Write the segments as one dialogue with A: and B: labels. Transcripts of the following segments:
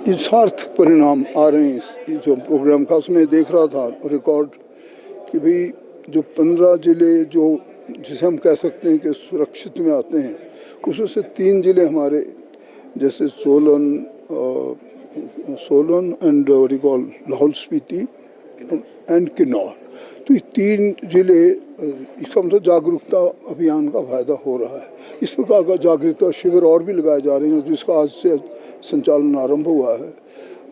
A: ये सार्थक परिणाम आ रहे हैं। इस जो प्रोग्राम का उसमें देख रहा था रिकॉर्ड कि भाई जो 15 ज़िले जो जिसे हम कह सकते हैं कि सुरक्षित में आते हैं, उसमें से 3 ज़िले हमारे जैसे Solan and recall Lahaul Spiti and Kinnaur. तो ये 3 ज़िले इसका मतलब जागरूकता अभियान का फायदा हो रहा है। इस प्रकार का जागरूकता शिविर और भी लगाए जा रहे हैं जिसका आज से संचालन आरंभ हुआ है।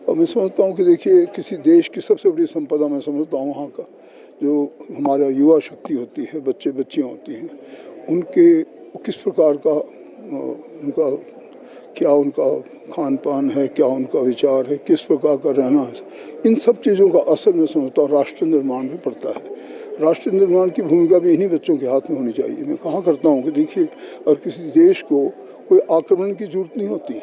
A: और मैं समझता हूँ कि देखिए किसी देश की सबसे बड़ी संपदा मैं समझता हूँ वहाँ का जो हमारा युवा शक्ति होती है, बच्चे बच्चियाँ होती हैं, उनके किस प्रकार का उनका क्या उनका खान पान है, क्या उनका विचार है, किस प्रकार का रहना है, इन सब चीज़ों का असर मैं समझता हूँ राष्ट्र निर्माण में पड़ता है। राष्ट्र निर्माण की भूमिका भी इन्हीं बच्चों के हाथ में होनी चाहिए। मैं कहा करता हूँ कि देखिए और किसी देश को कोई आक्रमण की जरूरत नहीं होती,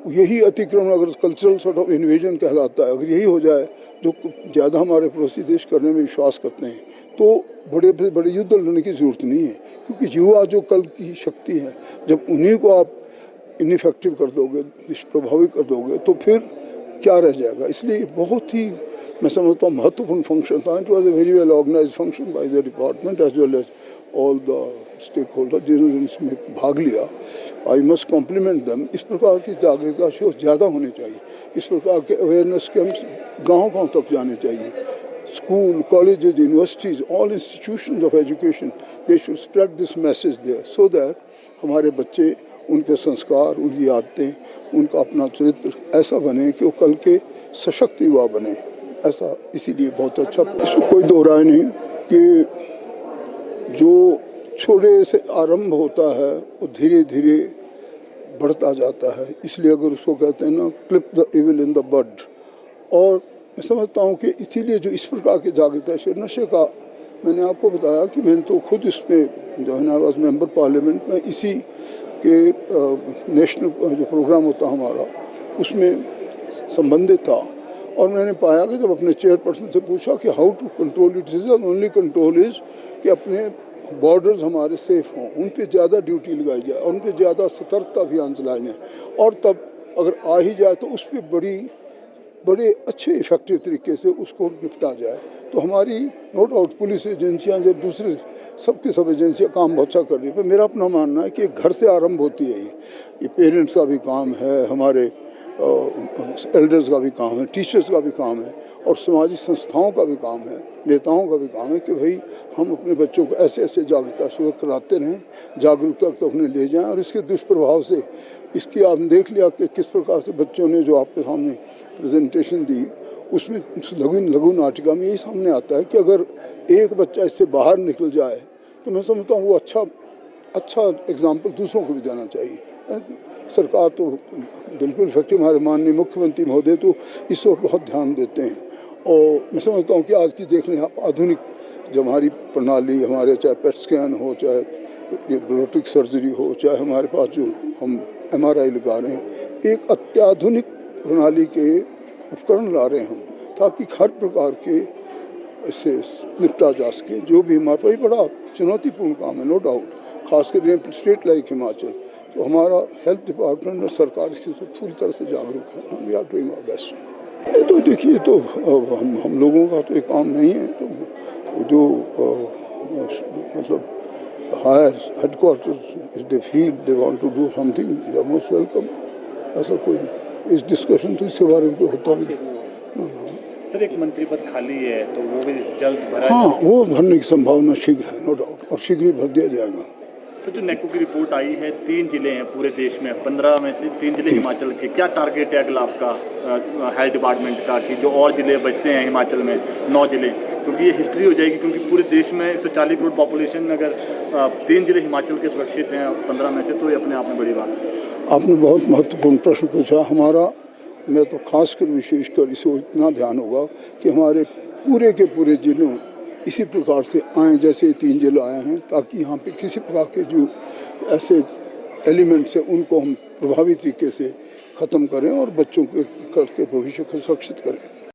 A: यही अतिक्रमण अगर कल्चरल सॉर्ट ऑफ इन्वेजन कहलाता है, अगर यही हो जाए जो ज़्यादा हमारे पड़ोसी देश करने में विश्वास करते हैं, तो बड़े से बड़े युद्ध लड़ने की ज़रूरत नहीं है। क्योंकि युवा जो कल की शक्ति है, जब उन्हीं को आप इनइफेक्टिव कर दोगे, निष्प्रभावी कर दोगे, तो फिर क्या रह जाएगा। इसलिए बहुत ही मैं समझता हूँ महत्वपूर्ण फंक्शन था। It was a very well organise function by the department as well as all the stake holder जिन्होंने इसमें भाग लिया। I must compliment them. इस प्रकार की जागरूकता शो ज़्यादा होनी चाहिए। इस प्रकार के अवेयरनेस कैंप्स गाँव तक जाने चाहिए। School, colleges, universities, all institutions of education, they should spread this message there so that हमारे बच्चे, उनके संस्कार, उनकी आदतें, उनका अपना चरित्र ऐसा बने कि वो कल के सशक्त युवा बने। ऐसा इसीलिए बहुत अच्छा, इसमें कोई दो राय नहीं कि जो छोटे से आरंभ होता है वो धीरे धीरे बढ़ता जाता है। इसलिए अगर उसको कहते हैं ना clip the evil in the bud. और मैं समझता हूँ कि इसीलिए जो इस प्रकार के जागरूकता है नशे का, मैंने आपको बताया कि मैंने तो खुद इसमें जो है ना वॉज मेंबर पार्लियामेंट में इसी के नेशनल जो प्रोग्राम होता हमारा उसमें संबंधित था। और मैंने पाया कि जब अपने चेयरपर्सन से पूछा कि how to control it, is only control is कि अपने बॉर्डर्स हमारे सेफ हों, उन पे ज़्यादा ड्यूटी लगाई जाए, उन पे ज़्यादा सतर्कता अभियान चलाए जाए, और तब अगर आ ही जाए तो उस पर बड़े अच्छे इफेक्टिव तरीके से उसको निपटा जाए। तो हमारी नो डाउट पुलिस एजेंसियाँ जब दूसरे सब एजेंसियाँ काम बहुत अच्छा कर रही है, पर मेरा अपना मानना है कि घर से आरंभ होती है। ये पेरेंट्स का भी काम है, हमारे एल्डर्स का भी काम है, टीचर्स का भी काम है, और सामाजिक संस्थाओं का भी काम है, नेताओं का भी काम है कि भाई हम अपने बच्चों को ऐसे ऐसे जागरूकता शुरू कराते रहें, जागरूकता तक अपने ले जाएं। और इसके दुष्प्रभाव से इसकी आपने देख लिया कि किस प्रकार से बच्चों ने जो आपके सामने प्रेजेंटेशन दी, उसमें लघु नाटिका में यही सामने आता है कि अगर एक बच्चा इससे बाहर निकल जाए तो मैं समझता हूँ वो अच्छा एग्जाम्पल दूसरों को भी देना चाहिए। सरकार तो बिल्कुल इफेक्टिव, हमारे माननीय मुख्यमंत्री महोदय तो इस पर बहुत ध्यान देते हैं। और मैं समझता हूँ कि आज की देख लें आप आधुनिक जब हमारी प्रणाली, हमारे चाहे पेट स्कैन हो, चाहे रोबोटिक सर्जरी हो, चाहे हमारे पास जो हम MRI लगा रहे हैं, एक अत्याधुनिक प्रणाली के उपकरण ला रहे हैं हम, ताकि हर प्रकार के इससे निपटा जा सके। जो भी हमारे पास बड़ा चुनौतीपूर्ण काम है नो डाउट, खासकर स्टेट लाइक हिमाचल, तो हमारा हेल्थ डिपार्टमेंट और सरकार इससे पूरी तरह से जागरूक है। We are doing our best. ये तो देखिए तो हम लोगों का तो ये काम नहीं है, तो जो मतलब higher headquarters if they feel they want to do something they are most welcome. ऐसा कोई इस डिस्कशन तो इसके बारे में होता भी नहीं।
B: सर एक मंत्री पद खाली है तो वो भी जल्द भरा,
A: हाँ वो भरने की संभावना शीघ्र है नो डाउट, और शीघ्र ही भर दिया जाएगा।
B: तो जो नेको की रिपोर्ट आई है 3 जिले हैं पूरे देश में, 15 में से 3 जिले हिमाचल के, क्या टारगेट है अगला आपका हेल्थ डिपार्टमेंट का कि जो और जिले बचते हैं हिमाचल में 9 जिले, क्योंकि ये हिस्ट्री हो जाएगी, क्योंकि पूरे देश में 140 करोड़ पॉपुलेशन में अगर 3 जिले हिमाचल के सुरक्षित हैं 15 में से, तो ये अपने आप में बड़ी बात है।
A: आपने बहुत महत्वपूर्ण प्रश्न पूछा। हमारा मैं तो खासकर विशेषकर इसे इतना ध्यान होगा कि हमारे पूरे के पूरे जिलों इसी प्रकार से आए जैसे 3 जिले आए हैं, ताकि यहाँ पे किसी प्रकार के जो ऐसे एलिमेंट्स हैं उनको हम प्रभावी तरीके से ख़त्म करें और बच्चों के भविष्य को सुरक्षित करें।